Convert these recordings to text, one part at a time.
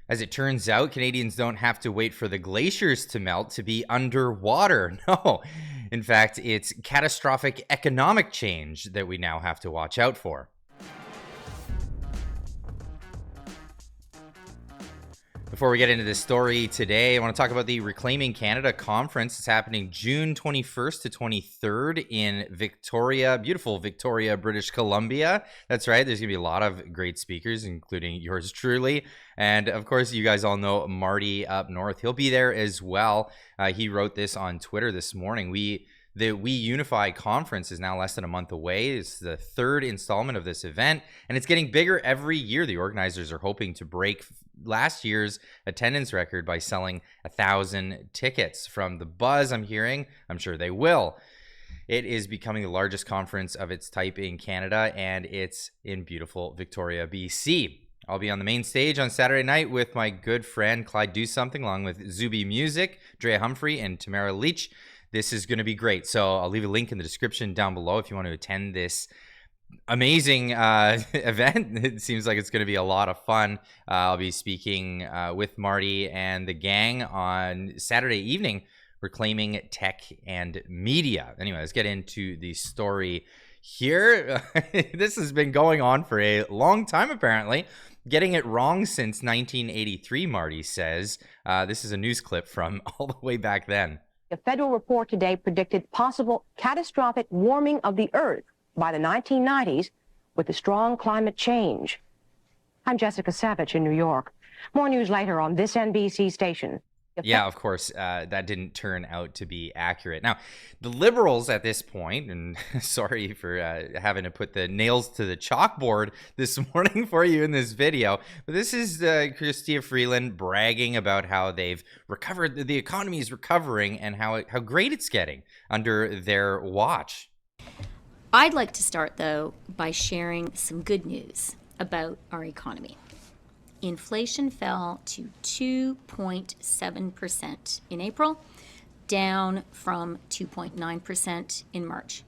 As it turns out, Canadians don't have to wait for the glaciers to melt to be underwater. No, in fact, it's catastrophic economic change that we now have to watch out for. Before we get into this story today, I want to talk about the Reclaiming Canada conference. It's happening June 21st to 23rd in Victoria, beautiful Victoria, British Columbia. That's right. There's going to be a lot of great speakers, including yours truly. And of course, you guys all know Marty up north. He'll be there as well. He wrote this on Twitter this morning. The We Unify conference is now less than a month away. It's the third installment of this event, and it's getting bigger every year. The organizers are hoping to break last year's attendance record by selling 1,000 tickets. From the buzz I'm hearing, I'm sure they will. It is becoming the largest conference of its type in Canada, and it's in beautiful Victoria, BC. I'll be on the main stage on Saturday night with my good friend Clyde Do Something, along with Zuby Music, Drea Humphrey, and Tamara Leach. This is going to be great. So I'll leave a link in the description down below if you want to attend this amazing event. It seems like it's going to be a lot of fun. I'll be speaking with Marty and the gang on Saturday evening, Reclaiming Tech and Media. Anyway, let's get into the story here. This has been going on for a long time, apparently. Getting it wrong since 1983, Marty says. This is a news clip from all the way back then. A federal report today predicted possible catastrophic warming of the Earth by the 1990s with the strong climate change. I'm Jessica Savage in New York. More news later on this NBC station. Yeah, of course, that didn't turn out to be accurate. Now, the Liberals at this point, and sorry for having to put the nails to the chalkboard this morning for you in this video, but this is Chrystia Freeland bragging about how they've recovered, the economy is recovering, and how great it's getting under their watch. I'd like to start, though, by sharing some good news about our economy. Inflation fell to 2.7% in April, down from 2.9% in March.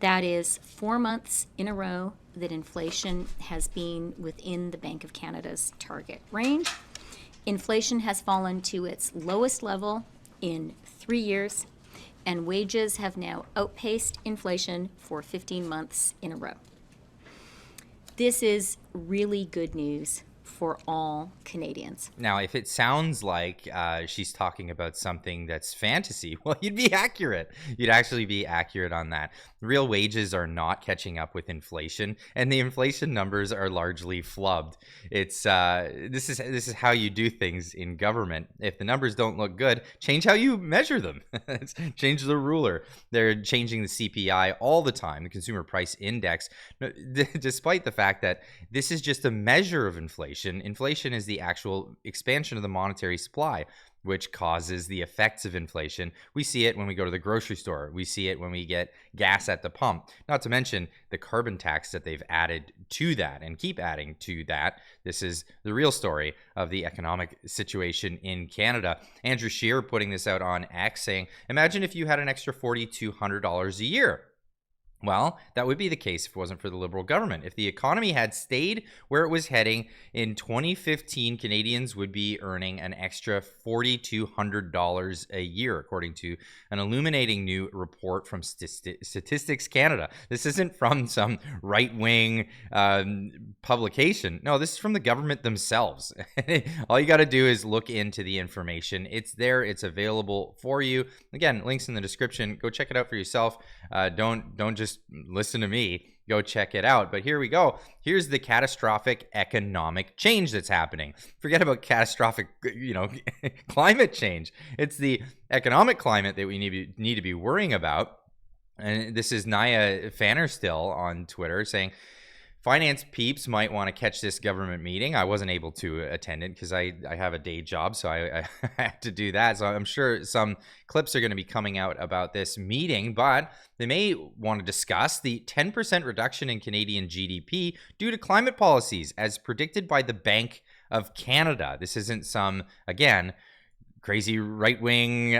That is 4 months in a row that inflation has been within the Bank of Canada's target range. Inflation has fallen to its lowest level in 3 years, and wages have now outpaced inflation for 15 months in a row. This is really good news for all Canadians. Now, if it sounds like she's talking about something that's fantasy, well, you'd be accurate. You'd actually be accurate on that. Real wages are not catching up with inflation, and the inflation numbers are largely flubbed. It's this is how you do things in government. If the numbers don't look good, change how you measure them. Change the ruler. They're changing the CPI all the time, the Consumer Price Index, despite the fact that this is just a measure of inflation. Inflation is the actual expansion of the monetary supply, which causes the effects of inflation. We see it when we go to the grocery store. We see it when we get gas at the pump. Not to mention the carbon tax that they've added to that and keep adding to that. This is the real story of the economic situation in Canada. Andrew Scheer putting this out on X saying, imagine if you had an extra $4,200 a year. Well, that would be the case if it wasn't for the Liberal government. If the economy had stayed where it was heading in 2015, Canadians would be earning an extra $4,200 a year, according to an illuminating new report from Statistics Canada. This isn't from some right-wing publication. No, this is from the government themselves. All you got to do is look into the information. It's there. It's available for you. Again, links in the description. Go check it out for yourself. Don't just listen to me. Go check it out. But here we go. Here's the catastrophic economic change that's happening. Forget about catastrophic, climate change. It's the economic climate that we need to be worrying about. And this is Nya Pfannerstill on Twitter saying, finance peeps might want to catch this government meeting. I wasn't able to attend it because I have a day job, so I had to do that. So I'm sure some clips are going to be coming out about this meeting, but they may want to discuss the 10% reduction in Canadian GDP due to climate policies as predicted by the Bank of Canada. This isn't some, again, crazy right-wing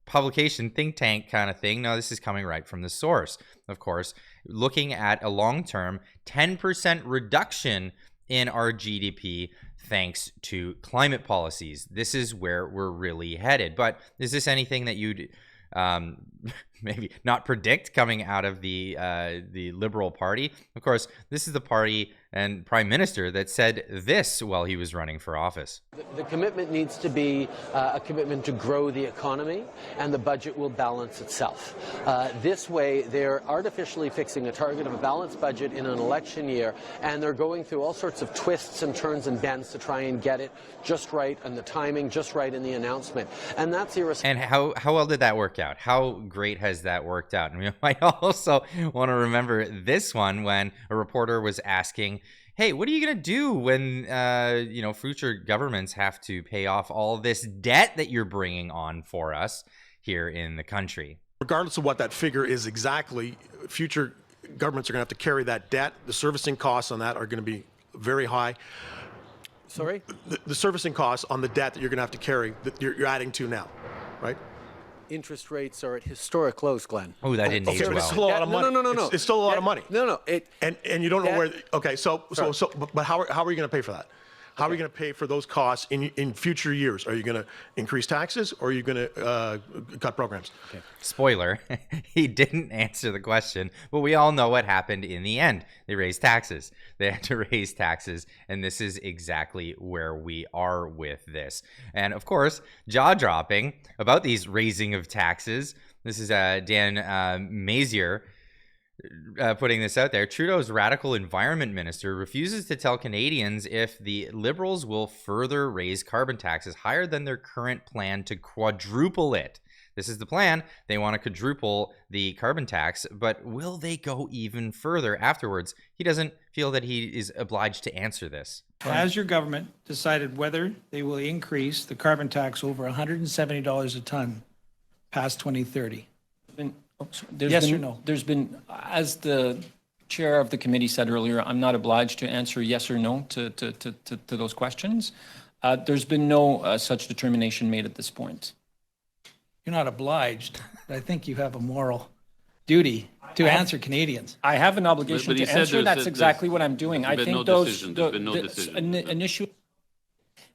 publication, think tank kind of thing. No, this is coming right from the source. Of course, looking at a long-term 10% reduction in our GDP thanks to climate policies. This is where we're really headed. But is this anything that you'd maybe not predict coming out of the Liberal Party? Of course, this is the party and prime minister that said this while he was running for office. The commitment needs to be a commitment to grow the economy, and the budget will balance itself. This way, they're artificially fixing a target of a balanced budget in an election year, and they're going through all sorts of twists and turns and bends to try and get it just right, and the timing just right in the announcement. And that's irresponsible. And how well did that work out? How great has that worked out? And we might also want to remember this one when a reporter was asking, hey, what are you going to do when, future governments have to pay off all this debt that you're bringing on for us here in the country? Regardless of what that figure is exactly, future governments are going to have to carry that debt. The servicing costs on that are going to be very high. Sorry? The servicing costs on the debt that you're going to have to carry, that you're adding to now, right? Interest rates are at historic lows, Glenn. Oh, that didn't age Okay, but it's still well. a lot of money. No. It's still a lot of money. No. And you don't know where. Okay, but how are you going to pay for that? How are you going to pay for those costs in future years? Are you going to increase taxes, or are you going to cut programs? Okay. Spoiler, he didn't answer the question, but we all know what happened in the end. They raised taxes. They had to raise taxes, and this is exactly where we are with this. And of course, jaw-dropping about these raising of taxes. This is Dan Mazier putting this out there. Trudeau's radical environment minister refuses to tell Canadians if the Liberals will further raise carbon taxes higher than their current plan to quadruple it. This is the plan. They want to quadruple the carbon tax, but will they go even further afterwards? He doesn't feel that he is obliged to answer this. Has your government decided whether they will increase the carbon tax over $170 a ton past 2030? Yes or no? There's been, as the chair of the committee said earlier, I'm not obliged to answer yes or no to those questions. There's been no such determination made at this point. You're not obliged, but I think you have a moral duty to answer Canadians. I have an obligation to answer. That's exactly what I'm doing. I think there's been no decision. An issue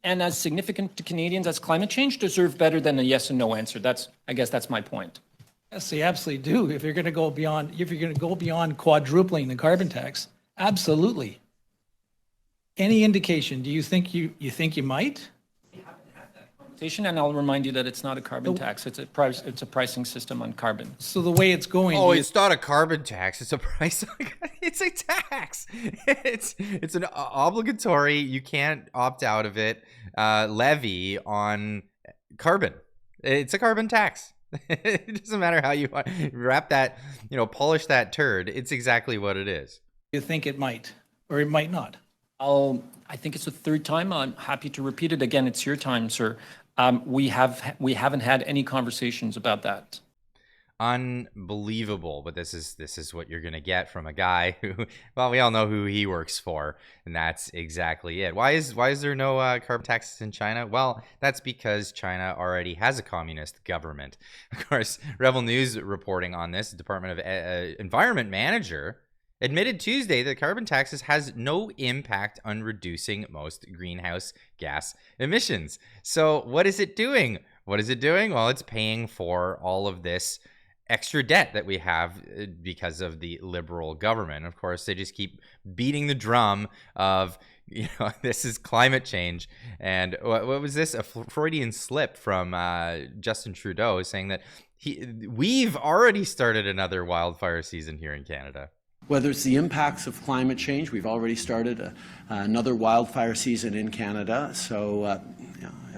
and as significant to Canadians as climate change deserve better than a yes and no answer. I guess that's my point. Yes, they absolutely do. If you're going to go beyond quadrupling the carbon tax, absolutely. Any indication? Do you think you might? And I'll remind you that it's not a carbon tax. It's a pricing system on carbon. So the way it's going. Oh, it's not a carbon tax. It's a price. It's a tax. It's an obligatory. You can't opt out of it. Levy on carbon. It's a carbon tax. It doesn't matter how you wrap that, polish that turd. It's exactly what it is. You think it might, or it might not? I think it's the third time. I'm happy to repeat it again. It's your time, sir. We haven't had any conversations about that. Unbelievable, but this is what you're gonna get from a guy who, well, we all know who he works for, and that's exactly it. Why is there no carbon taxes in China? Well, that's because China already has a communist government. Of course, Rebel News reporting on this, Department of Environment manager admitted Tuesday that carbon taxes has no impact on reducing most greenhouse gas emissions. So what is it doing? Well, it's paying for all of this extra debt that we have because of the Liberal government. Of course, they just keep beating the drum of, this is climate change. And what was this? A Freudian slip from Justin Trudeau saying that we've already started another wildfire season here in Canada. Whether it's the impacts of climate change, we've already started another wildfire season in Canada, so I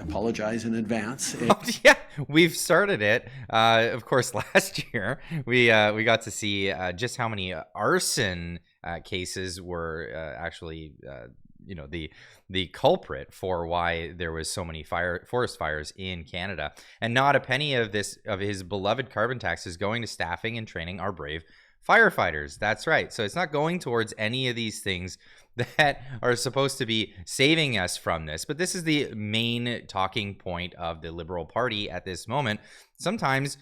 apologize in advance. Yeah, we've started it. Of course, last year we got to see just how many arson cases were actually the culprit for why there was so many forest fires in Canada, and not a penny of his beloved carbon tax is going to staffing and training our brave firefighters. That's right. So it's not going towards any of these things that are supposed to be saving us from this. But this is the main talking point of the Liberal Party at this moment. Sometimes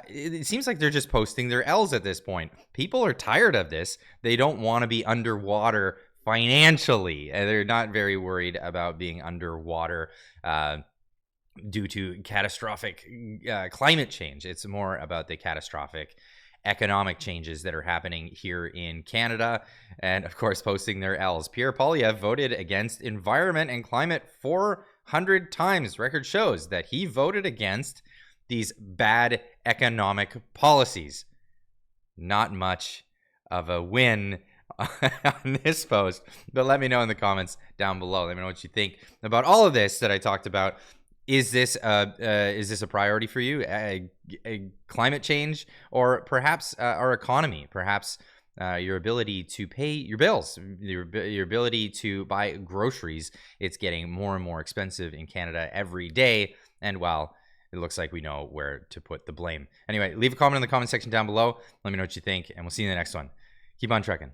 it seems like they're just posting their L's at this point. People are tired of this. They don't want to be underwater financially. And they're not very worried about being underwater due to catastrophic climate change. It's more about the catastrophic economic changes that are happening here in Canada, and of course posting their L's. Pierre Poilievre voted against environment and climate 400 times. Record shows that he voted against these bad economic policies. Not much of a win on this post, but let me know in the comments down below. Let me know what you think about all of this that I talked about. Is this a priority for you? A climate change, or perhaps our economy? Perhaps your ability to pay your bills, your ability to buy groceries. It's getting more and more expensive in Canada every day, and well, it looks like we know where to put the blame. Anyway, leave a comment in the comment section down below. Let me know what you think, and we'll see you in the next one. Keep on trekking.